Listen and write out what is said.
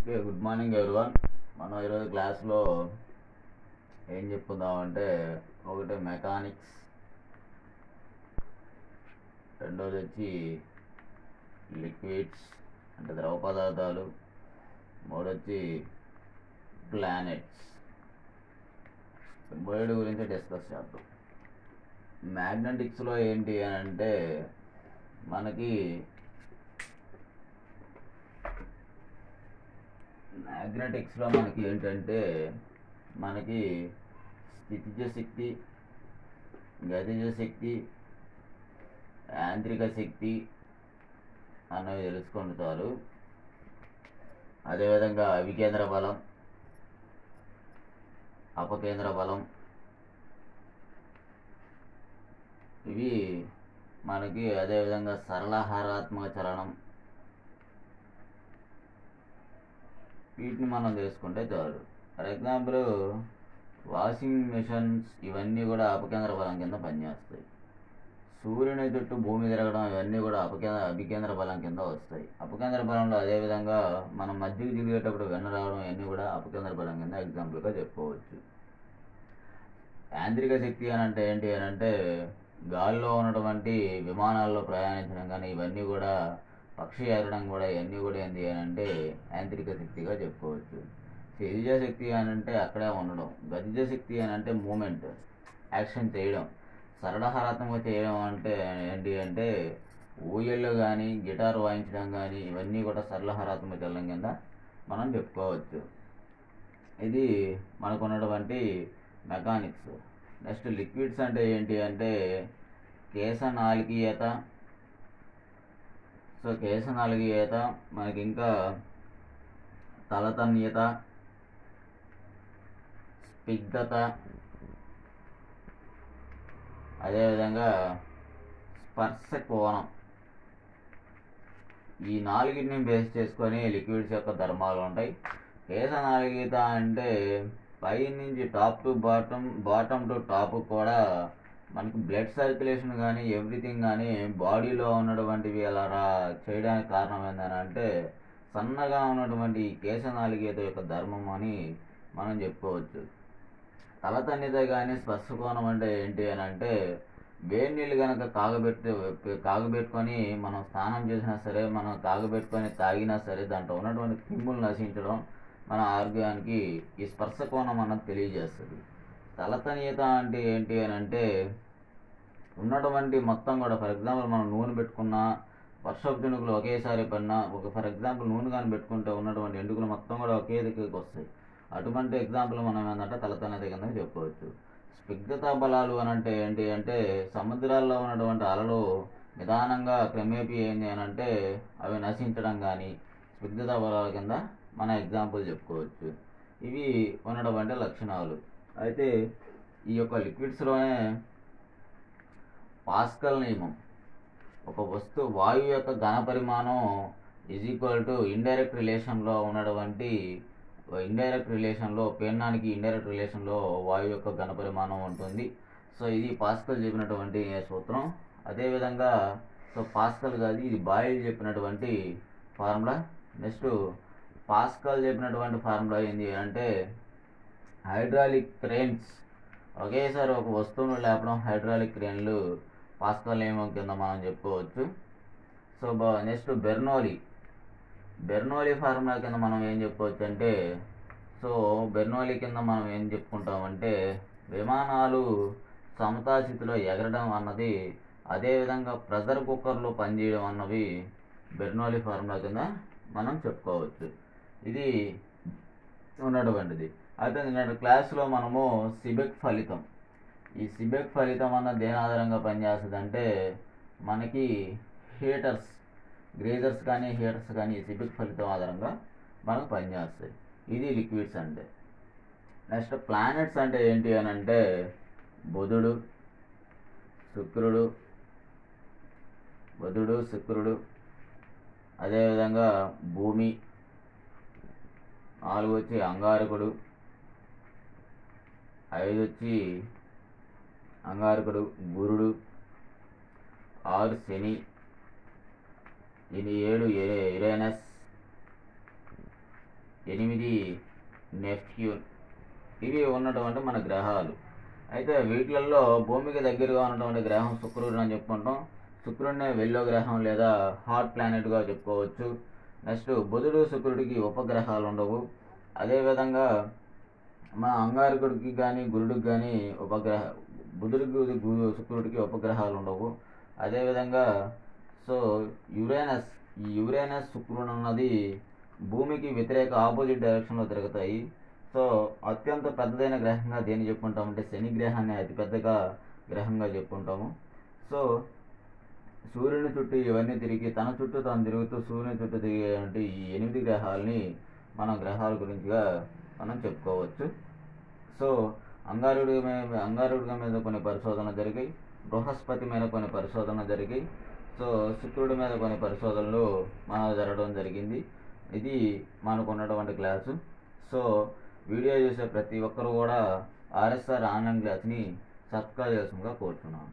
Okay, good morning everyone. మనం ఈరోజు క్లాస్లో ఏం చెప్పుకుందామంటే, ఒకటి మెకానిక్స్, రెండోది వచ్చి లిక్విడ్స్ అంటే ద్రవ పదార్థాలు, మూడొచ్చి ప్లానెట్స్. మూడు గురించి డిస్కస్ చేద్దాం. మ్యాగ్నెటిక్స్లో ఏంటి అని అంటే, మనకి మ్యాగ్నెటిక్స్లో మనకి ఏంటంటే మనకి స్థితిజ శక్తి, గతిజ శక్తి, యాంత్రిక శక్తి అన్నవి తెలుసుకుంటూ చాలు. అదేవిధంగా అవికేంద్ర బలం, అపకేంద్ర బలం, ఇవి మనకి అదేవిధంగా సరళహారాత్మక చలనం, వీటిని మనం తెలుసుకుంటే చాలు. ఫర్ ఎగ్జాంపుల్ వాషింగ్ మిషన్స్ ఇవన్నీ కూడా అపకేంద్ర బలం కింద పనిచేస్తాయి. సూర్యుని చుట్టూ భూమి తిరగడం ఇవన్నీ కూడా అభికేంద్ర బలం కింద వస్తాయి. అపకేంద్ర బలంలో అదేవిధంగా మనం మధ్యకి తిరిగేటప్పుడు వెన్న రావడం ఇవన్నీ కూడా అపకేంద్ర బలం కింద ఎగ్జాంపుల్గా చెప్పుకోవచ్చు. యాంత్రిక శక్తి అని అంటే ఏంటి అని అంటే, గాలిలో ఉన్నటువంటి విమానాల్లో ప్రయాణించడం కానీ ఇవన్నీ కూడా, పక్షి ఎగరడం కూడా ఇవన్నీ కూడా ఏంటి అని అంటే యాంత్రిక శక్తిగా చెప్పుకోవచ్చు. స్థితిజ శక్తి అని అంటే అక్కడే ఉండడం, గతిజ శక్తి అని అంటే మూమెంట్, యాక్షన్ చేయడం, సరళహారాత్మక చేయడం అంటే ఏంటి అంటే ఊయళ్ళు కానీ గిటార్ వాయించడం కానీ ఇవన్నీ కూడా సరళహారాత్మక చలనం కింద మనం చెప్పుకోవచ్చు. ఇది మనకున్నటువంటి మెకానిక్స్. నెక్స్ట్ లిక్విడ్స్ అంటే ఏంటి అంటే కేశనాళికీయత. సో కేశనాళికీయత, మనకి ఇంకా తలతన్యత, స్నిగ్ధత, అదేవిధంగా స్పర్శ కోణం. ఈ నాలుగిటిని బేస్ చేసుకొని లిక్విడ్స్ యొక్క ధర్మాలు ఉంటాయి. కేశనాళికీయత అంటే పై నుంచి top to bottom to top కూడా మనకి బ్లడ్ సర్క్యులేషన్ కానీ ఎవ్రీథింగ్ కానీ బాడీలో ఉన్నటువంటివి అలా చేయడానికి కారణం ఏంటని అంటే సన్నగా ఉన్నటువంటి కేశనాళికీయత యొక్క ధర్మం అని మనం చెప్పుకోవచ్చు. తలతన్యత కానీ స్పర్శకోణం అంటే ఏంటి అని అంటే, వేడి నీళ్ళు కనుక కాగబెట్టుకొని మనం స్నానం చేసినా సరే, మనం కాగబెట్టుకొని తాగినా సరే దాంట్లో ఉన్నటువంటి క్రిములు నశించడం మన ఆరోగ్యానికి ఈ స్పర్శకోణం అన్నది తెలియజేస్తుంది. తలతన్యత అంటే ఏంటి అని అంటే ఉన్నటువంటి మొత్తం కూడా, ఫర్ ఎగ్జాంపుల్ మనం నూనె పెట్టుకున్నా, వర్షపు జనుకులు ఒకేసారి పడినా, ఫర్ ఎగ్జాంపుల్ నూనె కానీ పెట్టుకుంటే ఉన్నటువంటి ఎండుకులు మొత్తం కూడా ఒకే దగ్గరికి వస్తాయి. అటువంటి ఎగ్జాంపుల్ మనం ఏంటంటే తలతన్యత కింద చెప్పుకోవచ్చు. స్నిగ్ధత బలాలు అని అంటే ఏంటి అంటే, సముద్రాల్లో ఉన్నటువంటి అలలు నిదానంగా క్రమేపీ ఏంటి అని అంటే అవి నశించడం కానీ స్నిగ్ధత బలాల కింద మన ఎగ్జాంపుల్ చెప్పుకోవచ్చు. ఇవి ఉన్నటువంటి లక్షణాలు. అయితే ఈ యొక్క లిక్విడ్స్లోనే పాస్కల్ నియమం, ఒక వస్తువు వాయువు యొక్క ఘన పరిమాణం = ఇండైరెక్ట్ రిలేషన్లో ఉన్నటువంటి పీడనానికి ఇండైరెక్ట్ రిలేషన్లో వాయువు యొక్క ఘన పరిమాణం ఉంటుంది. సో ఇది పాస్కల్ చెప్పినటువంటి సూత్రం. అదేవిధంగా సో పాస్కల్ కాదు, ఇది బాయిల్ చెప్పినటువంటి ఫార్ములా. నెక్స్ట్ పాస్కల్ చెప్పినటువంటి ఫార్ములా ఏంటి అంటే, హైడ్రాలిక్ క్రేన్స్, ఒకేసారి ఒక వస్తువును లేపడం హైడ్రాలిక్ క్రేన్లు పాస్కల్ నియమం కింద మనం చెప్పుకోవచ్చు. సో నెక్స్ట్ బెర్నౌలీ ఫార్ములా కింద మనం ఏం చెప్పుకోవచ్చు అంటే, సో బెర్నౌలీ కింద మనం ఏం చెప్పుకుంటామంటే, విమానాలు సమతాస్థితిలో ఎగరడం అన్నది, అదేవిధంగా ప్రెషర్ కుక్కర్లో పనిచేయడం అన్నవి బెర్నౌలీ ఫార్ములా కింద మనం చెప్పుకోవచ్చు. ఇది ఉన్నటువంటిది. అయితే నిన్నటి క్లాస్లో మనము సిబెక్ ఫలితం, ఈ సిబెక్ ఫలితం అన్న దేని ఆధారంగా పనిచేస్తుంది అంటే, మనకి హీటర్స్, గ్రేజర్స్ కానీ హీటర్స్ కానీ ఈ సిబెక్ ఫలితం ఆధారంగా మనకు పనిచేస్తాయి. ఇది లిక్విడ్స్ అంటే. నెక్స్ట్ ప్లానెట్స్ అంటే ఏంటి అని అంటే, బుధుడు, శుక్రుడు, అదేవిధంగా భూమి, 4 వచ్చి అంగారకుడు, 5 వచ్చి అంగారకుడు, గురుడు, 6 శని, 7 యురేనస్, 8 నెప్ట్యూన్. ఇవి ఉన్నటువంటి మన గ్రహాలు. అయితే వీటిలలో భూమికి దగ్గరగా ఉన్నటువంటి గ్రహం శుక్రుడు అని చెప్పుకుంటాం. శుక్రుడినే వెల్లో గ్రహం లేదా హాట్ ప్లానెట్గా చెప్పుకోవచ్చు. నెక్స్ట్ బుధుడు శుక్రుడికి ఉపగ్రహాలు ఉండవు. అదేవిధంగా మా అంగారకుడికి కానీ గురుడికి కానీ బుధుడికి శుక్రుడికి ఉపగ్రహాలు ఉండవు. అదేవిధంగా సో ఈ యురేనస్ శుక్రుడు అన్నది భూమికి వ్యతిరేక ఆపోజిట్ డైరెక్షన్లో తిరుగుతాయి. సో అత్యంత పెద్దదైన గ్రహంగా దేన్ని చెప్పుకుంటామంటే శని గ్రహాన్ని అతిపెద్దగా గ్రహంగా చెప్పుకుంటాము. సో సూర్యుని చుట్టూ ఇవన్నీ తిరిగి తన చుట్టూ తాను తిరుగుతూ సూర్యుని చుట్టూ తిరిగేటువంటి ఈ 8 గ్రహాలని మన గ్రహాల గురించిగా మనం చెప్పుకోవచ్చు. సో అంగారుడి మీద కొన్ని పరిశోధనలు జరిగాయి, బృహస్పతి మీద కొన్ని పరిశోధనలు జరిగాయి. సో శుక్రుడి మీద కొన్ని పరిశోధనలు మనకు జరగడం జరిగింది. ఇది మనకు ఉన్నటువంటి క్లాసు. సో వీడియో చూసే ప్రతి ఒక్కరు కూడా RSR ఆన్లైన్ క్లాస్ని సబ్స్క్రైబ్ చేయాల్సిందిగా కోరుతున్నాను.